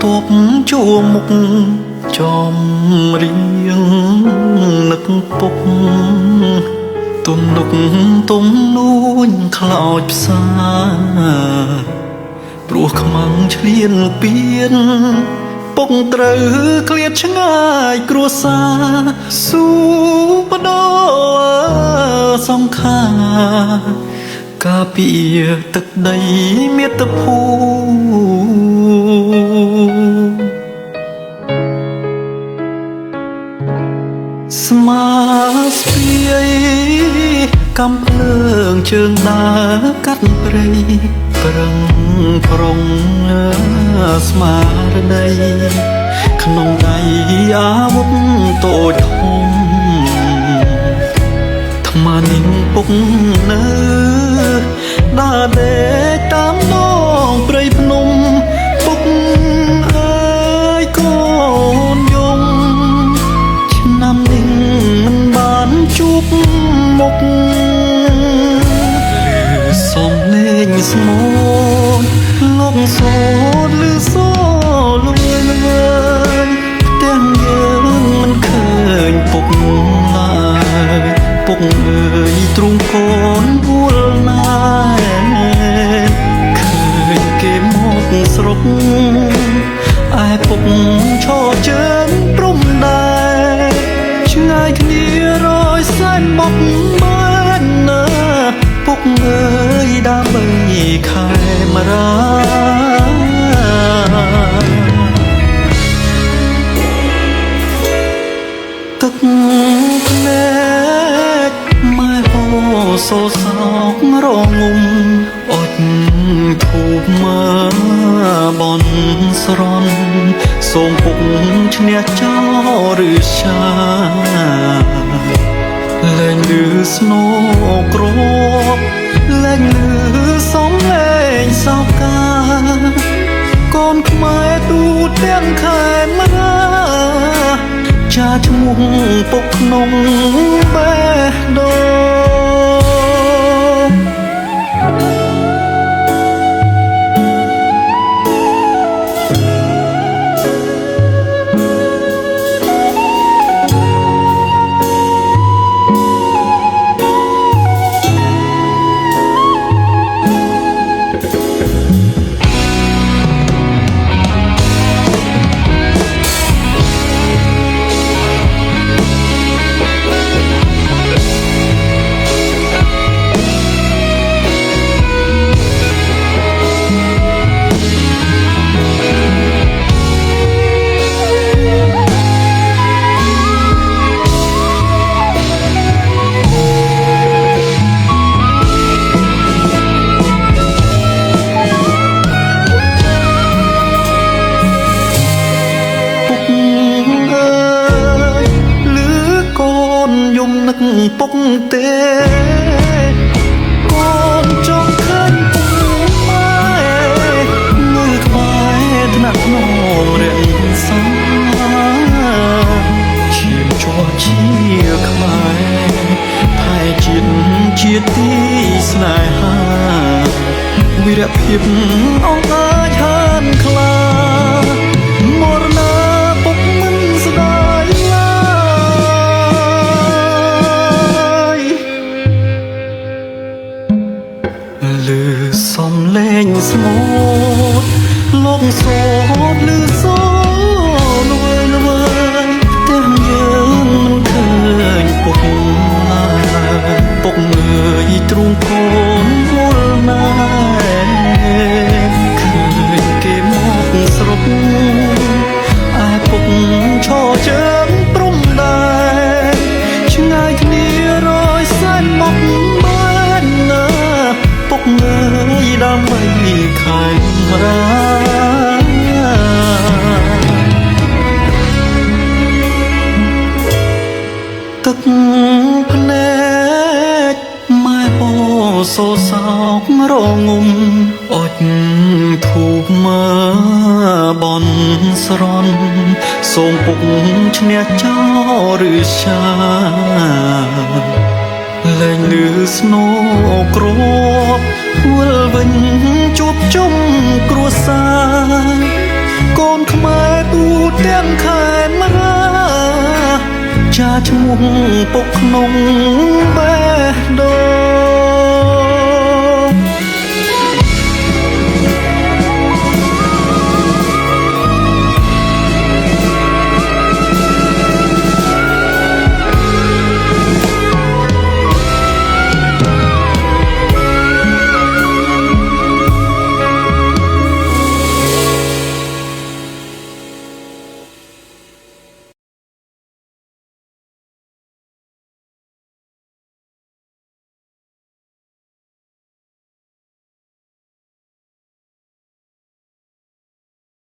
ទប់ជួមុខចំរៀងនឹកពុកទំនុកទំនួញខ្លោចផ្សាព្រោះខ្មាំងឆ្លៀនពៀនពុកត្រូវឃ្លាតឆ្ងាយគ្រួសារស៊ូបដោសង្ខារកាពីទឹកដីមាតុភូស្មាស្ពាយកំភ្លើងជើងដើរកាត់ព្រៃប្រឹងប្រងស្មារតីក្នុងដៃអាវុធតូចធំថ្មនាងពុកនៅដើរដេកតាមដងព្រៃភ្នំពុកអើយកូនយំឆ្នាំនេះមិនបានជួបមុខសំលេងស្មូតលោកសូត្រឬសូលួយលួយផ្ទះយើងមិនឃើញពុកឡើយពុកអើយទ្រូងកូនវល់ណាស់ឃើញគេមកស្រុកឯពុកឈរជើងព្រំដែរឆ្ងាយគ្នារយសែនបក់បានណាពុកអើយដើម្បីខែមរាទឹកភ្នែកម៉ែហូរសោសោករងំអត់ធូបមើបនស្រន់សូមពុកឈ្នះចោលឬឆាលែងលឺស្នូគ្របលែងលឺសំឡេងសោកាកូនខ្មែរទូទាំងខែមរាចាឈ្មោះពុកក្នុងបេះដូងពុកទេកូនចង់ឃើញពុកម៉ែមើលក្បែរថ្នាក់ភ្នំរាំងសាឈាមជាប់ជាខ្មែរថែជាតិជាទីស្នេហាវីរភាពអង្កាចហានខ្លាមរណាពុកមិនស្ដាយលឺសំឡេងស្មូតលោកសូត្រឮសូលួយលួយទាំងយើងមិនឃើញពុកឡើយពុកអើយទ្រូងកូនវល់ណាស់ឃើញគេមកស្រុកឯពុកឈរជើងព្រំដែរឆ្ងាយគ្នារយសែនបក់បានណាពុកអើយដើម្បីខែមរាទឹកភ្នែកម៉ែហូរសោសោករងំអុចធូបមើបនស្រន់សូមពុកឈ្នះចោលឬឆាលែងលឺស្នូគ្របវិលវិញជួបជុំគ្រួសារ កូនខ្មែរទូទាំងខែមាចាឈ្មោះពុកក្នុងបេះដូង